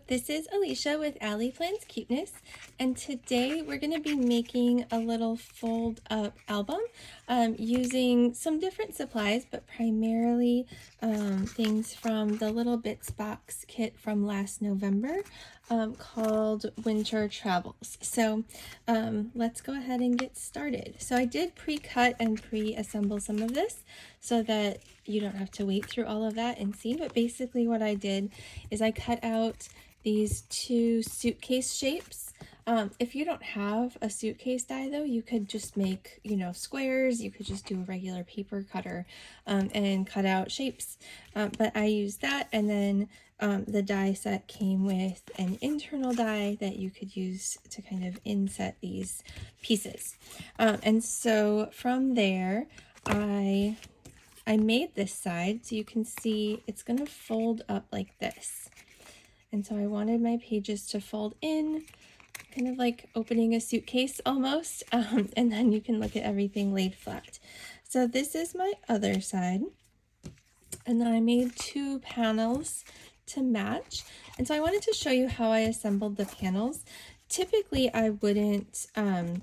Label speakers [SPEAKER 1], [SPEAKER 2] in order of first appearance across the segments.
[SPEAKER 1] This is Alicia with Ali.plans.cuteness, and today we're going to be making a little fold up album using some different supplies, but primarily things from the Little Bits box kit from last November called Winter Travels. So let's go ahead and get started. So I did pre-cut and pre-assemble some of this so that you don't have to wait through all of that and see, but basically what I did is I cut out these two suitcase shapes. If you don't have a suitcase die though, you could just make, squares. You could just do a regular paper cutter and cut out shapes. But I used that, and then the die set came with an internal die that you could use to kind of inset these pieces. And so from there, I made this side, so you can see it's going to fold up like this. And so I wanted my pages to fold in, kind of like opening a suitcase almost, and then you can look at everything laid flat. So this is my other side, and then I made two panels to match. And so I wanted to show you how I assembled the panels. Typically I wouldn't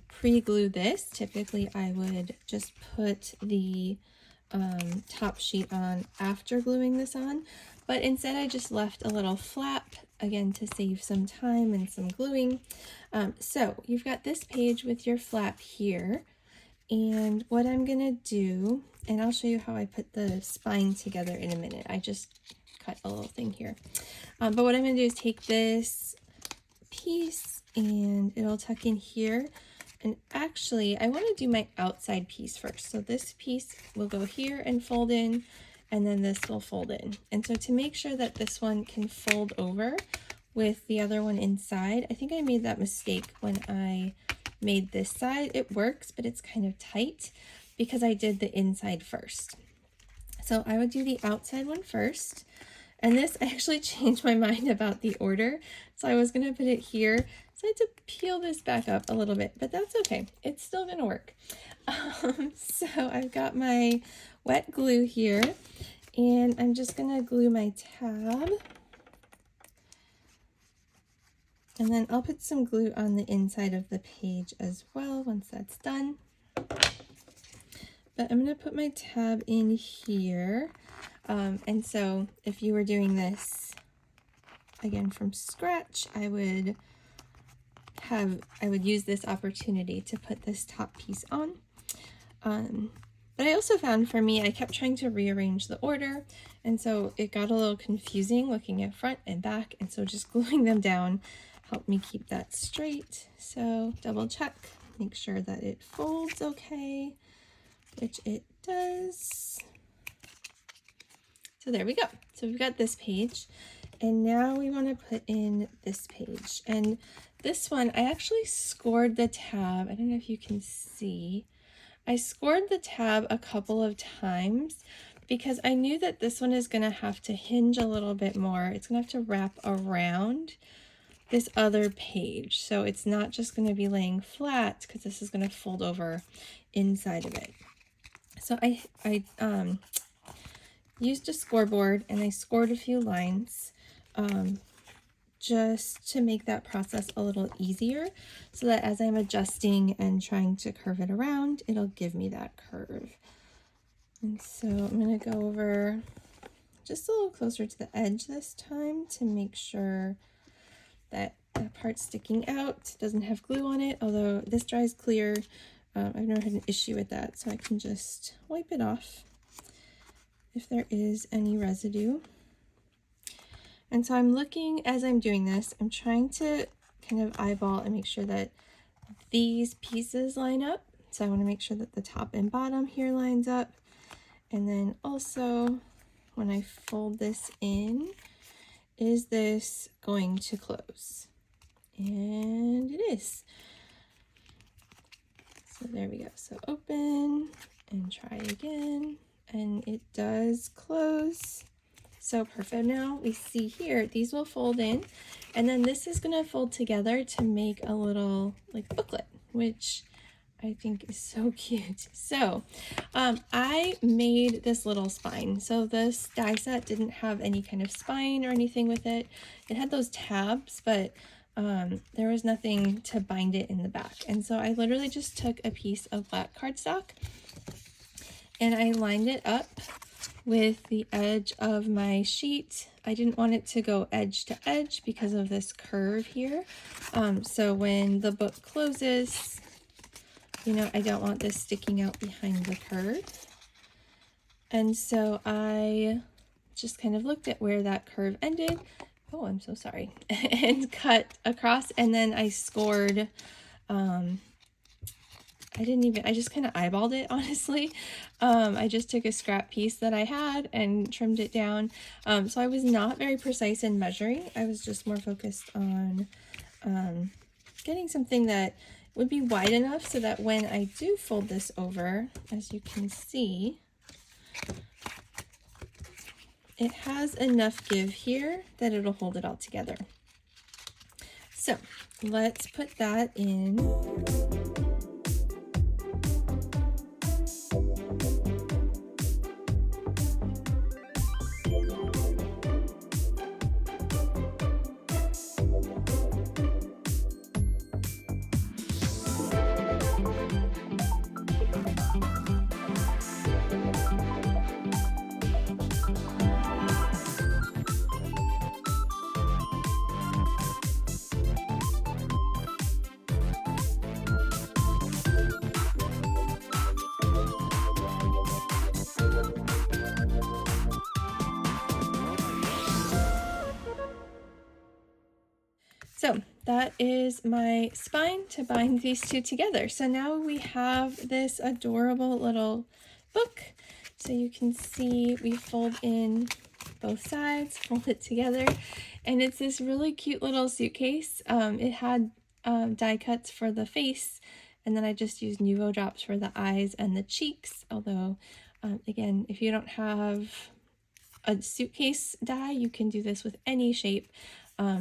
[SPEAKER 1] pre-glue this. Typically I would just put the top sheet on after gluing this on, but instead I just left a little flap, again, to save some time and some gluing. So you've got this page with your flap here, and what I'm gonna do, and I'll show you how I put the spine together in a minute. I just cut a little thing here, but what I'm gonna do is take this piece and it'll tuck in here. And actually, I want to do my outside piece first. So this piece will go here and fold in, and then this will fold in. And so to make sure that this one can fold over with the other one inside, I think I made that mistake when I made this side. It works, but it's kind of tight because I did the inside first. So I would do the outside one first. And this, I actually changed my mind about the order. So I was going to put it here. So I had to peel this back up a little bit, but that's okay. It's still going to work. So I've got my wet glue here, and I'm just going to glue my tab. And then I'll put some glue on the inside of the page as well once that's done. But I'm going to put my tab in here. And so if you were doing this again from scratch, I would use this opportunity to put this top piece on. But I also found, for me, I kept trying to rearrange the order, and so it got a little confusing looking at front and back, and so just gluing them down helped me keep that straight. So double check, make sure that it folds okay, which it does. So there we go. So we've got this page, and now we want to put in this page. And this one, I actually scored the tab. I don't know if you can see. I scored the tab a couple of times because I knew that this one is going to have to hinge a little bit more. It's going to have to wrap around this other page. So it's not just going to be laying flat, because this is going to fold over inside of it. So I used a scoreboard, and I scored a few lines just to make that process a little easier, so that as I'm adjusting and trying to curve it around, it'll give me that curve. And so I'm going to go over just a little closer to the edge this time to make sure that that part sticking out doesn't have glue on it, although this dries clear. I've never had an issue with that, so I can just wipe it off if there is any residue. And so I'm looking, as I'm doing this, I'm trying to kind of eyeball and make sure that these pieces line up. So I want to make sure that the top and bottom here lines up. And then also, when I fold this in, is this going to close? And it is. So there we go. So open and try again. And it does close. So perfect. Now we see here, these will fold in, and then this is going to fold together to make a little like booklet, which I think is so cute. So I made this little spine. So this die set didn't have any kind of spine or anything with it. It had those tabs, but there was nothing to bind it in the back. And so I literally just took a piece of black cardstock and I lined it up with the edge of my sheet. I didn't want it to go edge to edge because of this curve here. So when the book closes, you know, I don't want this sticking out behind the curve. And so I just kind of looked at where that curve ended. Oh, I'm so sorry. And cut across, and then I scored, I just kind of eyeballed it, honestly. I just took a scrap piece that I had and trimmed it down. So I was not very precise in measuring. I was just more focused on getting something that would be wide enough so that when I do fold this over, as you can see, it has enough give here that it'll hold it all together. So let's put that in. So that is my spine to bind these two together. So now we have this adorable little book. So you can see we fold in both sides, fold it together, and it's this really cute little suitcase. It had die cuts for the face, and then I just used Nuvo drops for the eyes and the cheeks. Although, again, if you don't have a suitcase die, you can do this with any shape.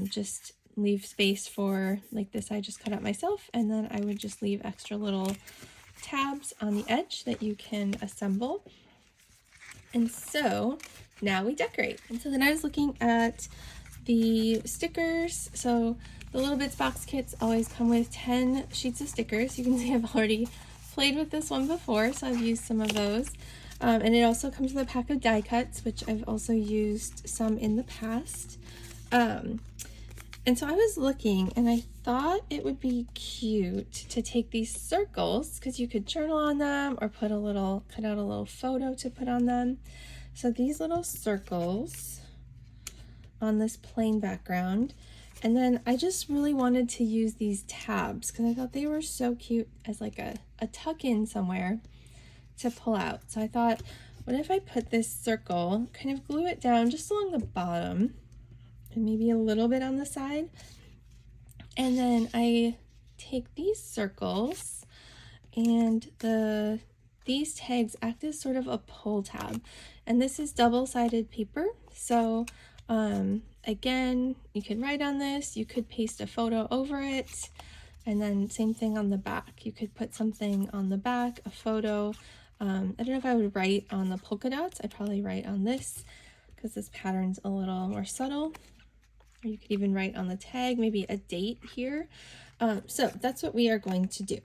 [SPEAKER 1] Just leave space for, like this I just cut out myself, and then I would just leave extra little tabs on the edge that you can assemble. And so now we decorate. And so then I was looking at the stickers. So the Little Bits box kits always come with 10 sheets of stickers. You can see I've already played with this one before, so I've used some of those. And it also comes with a pack of die cuts, which I've also used some in the past. And so I was looking, and I thought it would be cute to take these circles, because you could journal on them or cut out a little photo to put on them. So these little circles on this plain background. And then I just really wanted to use these tabs because I thought they were so cute as like a tuck-in somewhere to pull out. So I thought, what if I put this circle, kind of glue it down just along the bottom, and maybe a little bit on the side. And then I take these circles, and these tags act as sort of a pull tab. And this is double-sided paper. So again, you could write on this, you could paste a photo over it, and then same thing on the back. You could put something on the back, a photo. I don't know if I would write on the polka dots. I'd probably write on this because this pattern's a little more subtle. Or you could even write on the tag, maybe a date here. So that's what we are going to do.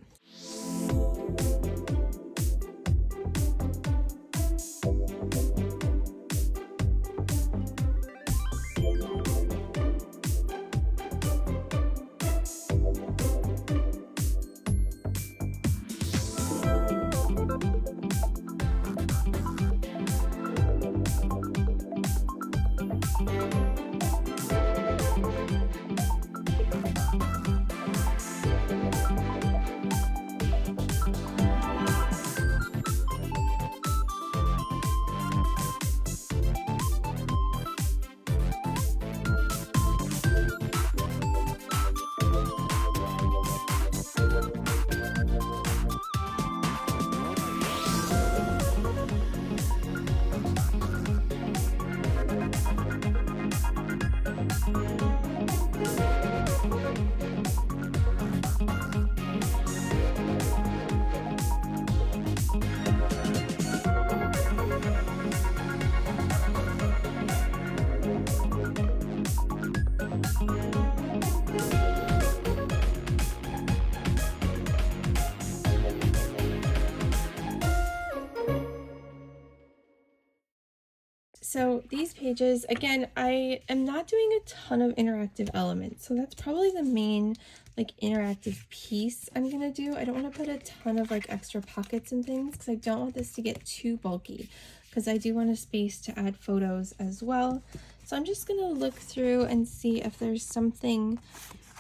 [SPEAKER 1] So these pages, again, I am not doing a ton of interactive elements, so that's probably the main like interactive piece I'm gonna do. I don't want to put a ton of like extra pockets and things because I don't want this to get too bulky, because I do want a space to add photos as well. So I'm just gonna look through and see if there's something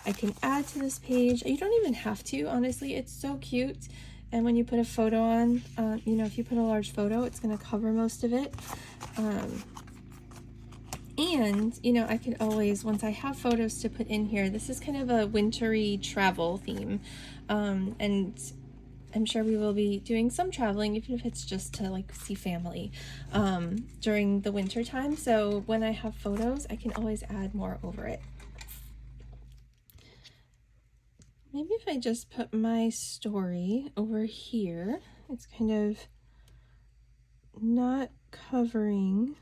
[SPEAKER 1] I can add to this page. You don't even have to, honestly. It's so cute. And when you put a photo on, you know, if you put a large photo, it's going to cover most of it. And, you know, I can always, once I have photos to put in here, this is kind of a wintry travel theme. And I'm sure we will be doing some traveling, even if it's just to like see family during the winter time. So when I have photos, I can always add more over it. Maybe if I just put my story over here, it's kind of not covering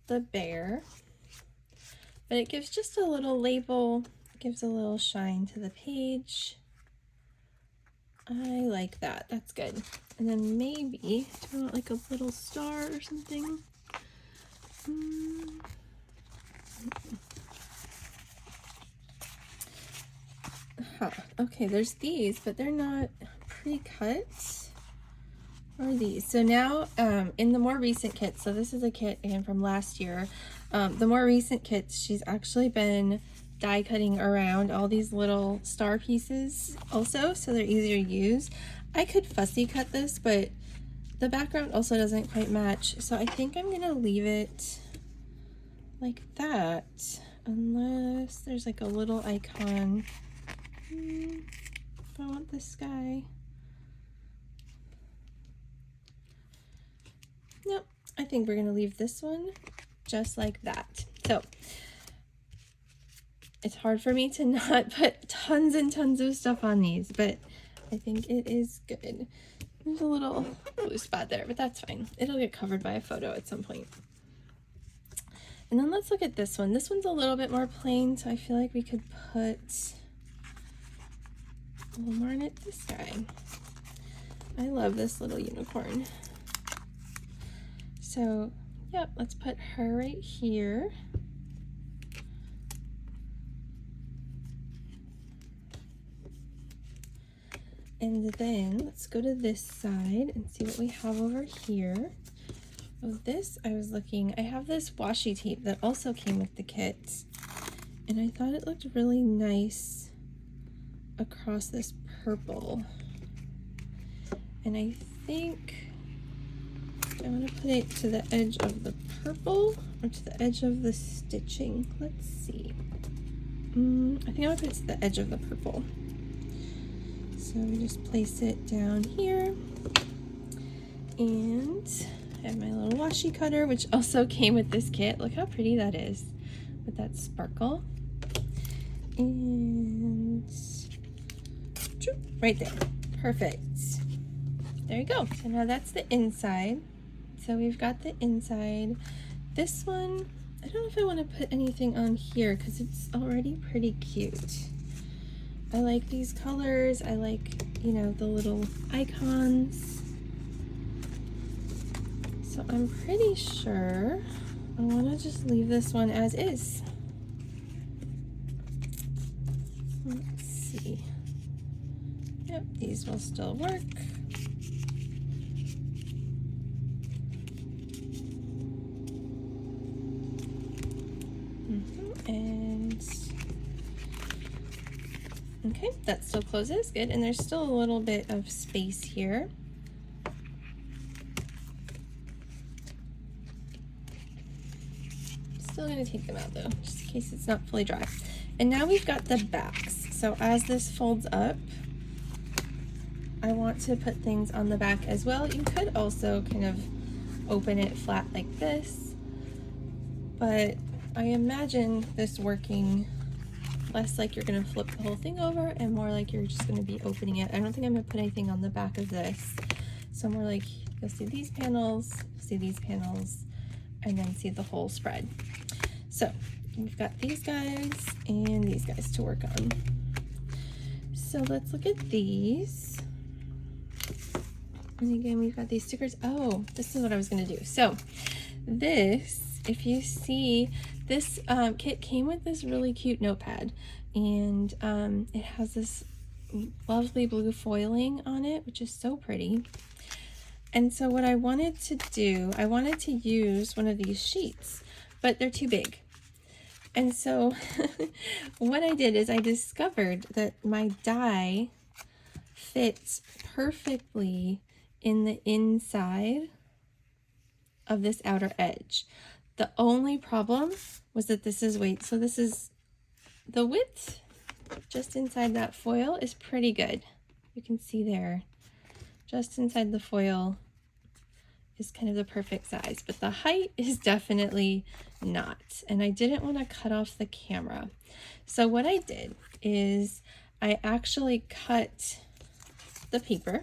[SPEAKER 1] the bear, but it gives just a little label, gives a little shine to the page. I like that, that's good. And then maybe, do I want like a little star or something? Okay, there's these, but they're not pre-cut. Or these. So now in the more recent kits, so this is a kit again from last year, the more recent kits, she's actually been die cutting around all these little star pieces also, so they're easier to use. I could fussy cut this, but the background also doesn't quite match, so I think I'm gonna leave it like that, unless there's like a little icon. If I want this guy. Nope, I think we're gonna leave this one just like that. So it's hard for me to not put tons and tons of stuff on these, but I think it is good. There's a little blue spot there, but that's fine. It'll get covered by a photo at some point. And then let's look at this one. This one's a little bit more plain, so I feel like we could put a little more in it. This guy. I love this little unicorn. So, yep, let's put her right here. And then let's go to this side and see what we have over here. Oh, this, I was looking, I have this washi tape that also came with the kit, and I thought it looked really nice across this purple. And I think I want to put it to the edge of the purple or to the edge of the stitching. Let's see. I think I want to put it to the edge of the purple. So we just place it down here, and I have my little washi cutter, which also came with this kit. Look how pretty that is with that sparkle. And right there. Perfect. There you go. So now that's the inside. So we've got the inside. This one, I don't know if I want to put anything on here because it's already pretty cute. I like these colors. I like, you know, the little icons. So I'm pretty sure I want to just leave this one as is. Let's see. Yep, these will still work. And okay, that still closes, good. And there's still a little bit of space here. Still gonna take them out though, just in case it's not fully dry. And now we've got the backs. So as this folds up, I want to put things on the back as well. You could also kind of open it flat like this, but I imagine this working less like you're gonna flip the whole thing over and more like you're just gonna be opening it. I don't think I'm gonna put anything on the back of this. So more like you'll see these panels, see these panels, and then see the whole spread. So we've got these guys and these guys to work on. So let's look at these. And again, we've got these stickers. Oh, this is what I was gonna do. So this, if you see, this kit came with this really cute notepad, and it has this lovely blue foiling on it, which is so pretty. And so what I wanted to do, I wanted to use one of these sheets, but they're too big. And so what I did is I discovered that my die fits perfectly in the inside of this outer edge. The only problem was that this is weight. So this is the width just inside that foil is pretty good. You can see there, just inside the foil is kind of the perfect size, but the height is definitely not. And I didn't want to cut off the camera. So what I did is I actually cut the paper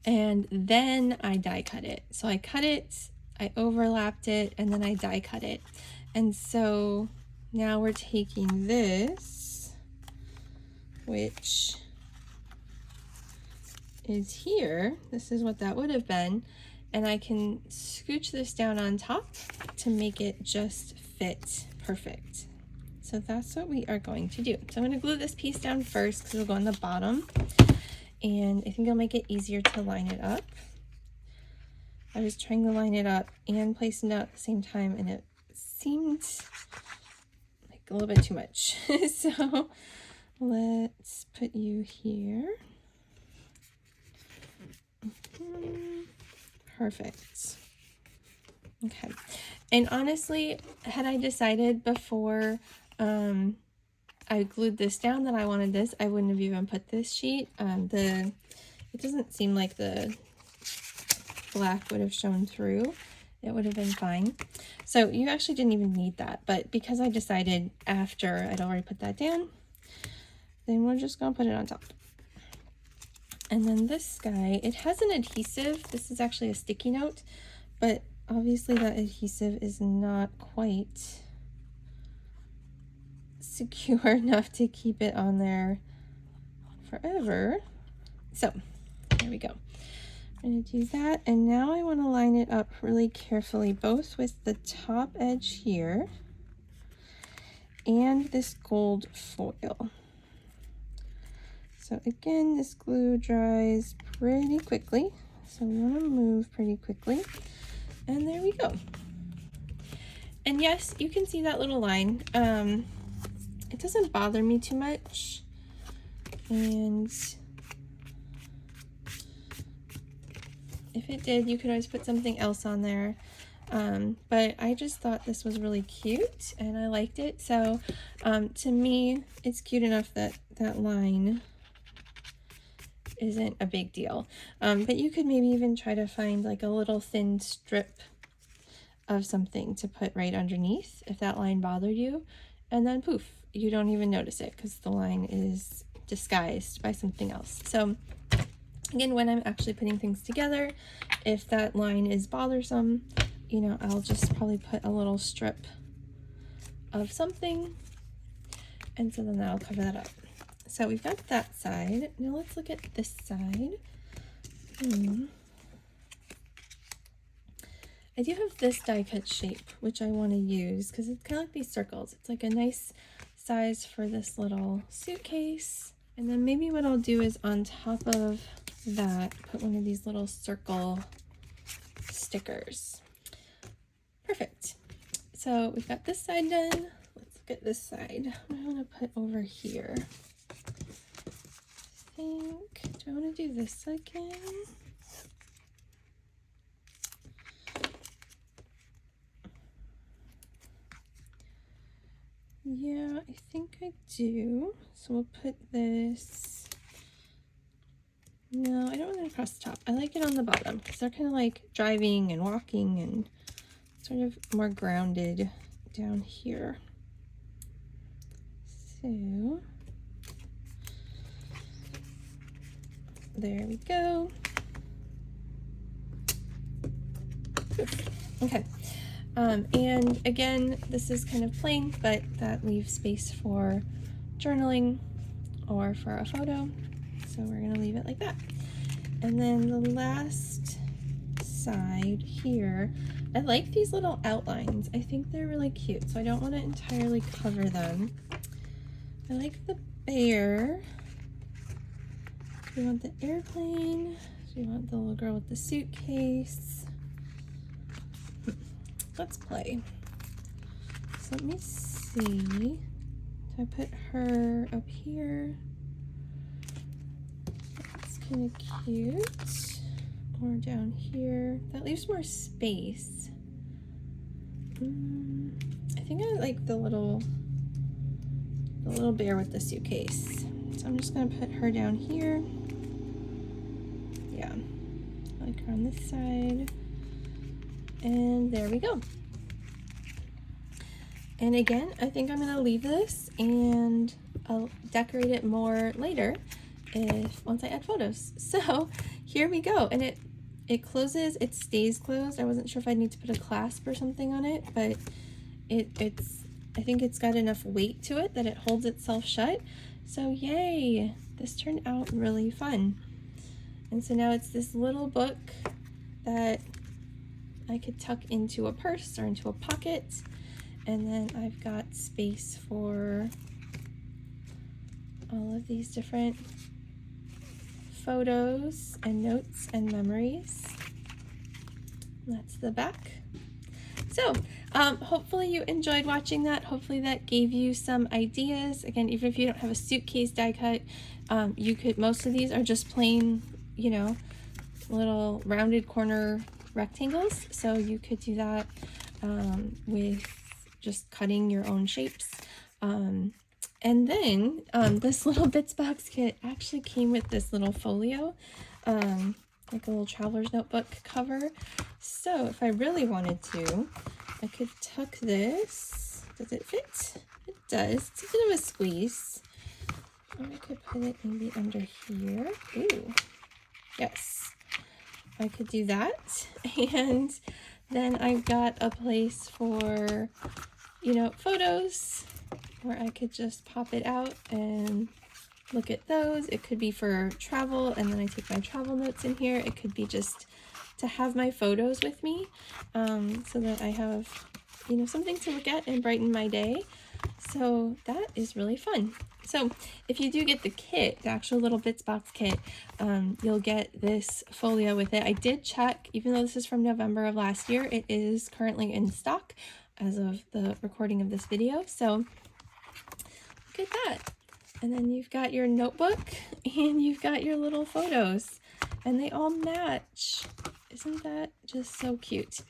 [SPEAKER 1] and then I die cut it. So I cut it, I overlapped it, and then I die cut it. And so now we're taking this, which is here. This is what that would have been. And I can scooch this down on top to make it just fit perfect. So that's what we are going to do. So I'm going to glue this piece down first because it'll go on the bottom. And I think it'll make it easier to line it up. I was trying to line it up and place it out at the same time, and it seemed like a little bit too much. So let's put you here. Perfect. Okay. And honestly, had I decided before I glued this down that I wanted this, I wouldn't have even put this sheet. It doesn't seem like the black would have shown through. It would have been fine. So you actually didn't even need that, but because I decided after I'd already put that down, then we're just gonna put it on top. And then this guy, it has an adhesive. This is actually a sticky note, but obviously that adhesive is not quite secure enough to keep it on there forever. So there we go. I'm going to do that, and now I want to line it up really carefully, both with the top edge here and this gold foil. So again, this glue dries pretty quickly, so we want to move pretty quickly, and there we go. And yes, you can see that little line. It doesn't bother me too much, and if it did, you could always put something else on there. But I just thought this was really cute and I liked it. So to me, it's cute enough that that line isn't a big deal. But you could maybe even try to find like a little thin strip of something to put right underneath if that line bothered you. And then poof, you don't even notice it because the line is disguised by something else. So again, when I'm actually putting things together, if that line is bothersome, you know, I'll just probably put a little strip of something, and so then that'll cover that up. So we've got that side. Now let's look at this side. I do have this die cut shape, which I want to use because it's kind of like these circles. It's like a nice size for this little suitcase. And then maybe what I'll do is on top of that, put one of these little circle stickers. Perfect. So we've got this side done. Let's look at this side. What do I want to put over here? Do I want to do this again? Yeah, I think I do. So we'll put this. No, I don't want it across the top. I like it on the bottom because they're kind of like driving and walking and sort of more grounded down here. So there we go. Okay. And again, this is kind of plain, but that leaves space for journaling or for a photo. So we're going to leave it like that. And then the last side here, I like these little outlines. I think they're really cute, so I don't want to entirely cover them. I like the bear. Do you want the airplane? Do you want the little girl with the suitcase? Let's play. So let me see. So I put her up here. That's kind of cute. Or down here. That leaves more space. I think I like the little bear with the suitcase. So I'm just gonna put her down here. Yeah, I like her on this side. And there we go. And again, I think I'm gonna leave this and I'll decorate it more later once I add photos. So here we go. And it closes, it stays closed. I wasn't sure if I need to put a clasp or something on it, but I think it's got enough weight to it that it holds itself shut. So yay, this turned out really fun. And so now it's this little book that I could tuck into a purse or into a pocket. And then I've got space for all of these different photos and notes and memories. That's the back. So hopefully you enjoyed watching that. Hopefully that gave you some ideas. Again, even if you don't have a suitcase die cut, you could, most of these are just plain, you know, little rounded corner rectangles. So you could do that with just cutting your own shapes. And then this little bits box kit actually came with this little folio, like a little traveler's notebook cover. So if I really wanted to, I could tuck this. Does it fit? It does. It's a bit of a squeeze. Or I could put it maybe under here. Ooh, yes. I could do that. And then I've got a place for, you know, photos, where I could just pop it out and look at those. It could be for travel, and then I take my travel notes in here. It could be just to have my photos with me, so that I have, you know, something to look at and brighten my day. So that is really fun. So if you do get the kit, the actual little bits box kit, you'll get this folio with it. I did check, even though this is from November of last year, it is currently in stock as of the recording of this video. So look at that. And then you've got your notebook and you've got your little photos, and they all match. Isn't that just so cute?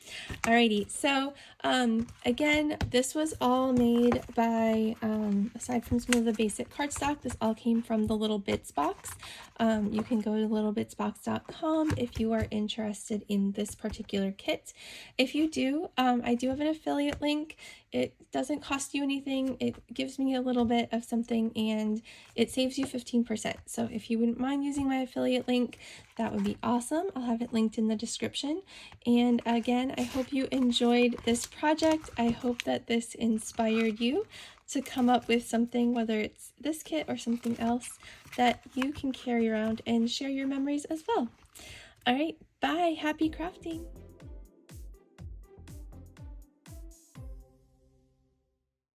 [SPEAKER 1] Alrighty, so again, this was all made by, aside from some of the basic cardstock, this all came from the Little Bits box. You can go to littlebitsbox.com if you are interested in this particular kit. If you do, I do have an affiliate link. It doesn't cost you anything. It gives me a little bit of something, and it saves you 15%. So if you wouldn't mind using my affiliate link, that would be awesome. I'll have it linked in the description. And again, I hope you enjoyed this project. I hope that this inspired you to come up with something, whether it's this kit or something else, that you can carry around and share your memories as well. All right, bye. Happy crafting.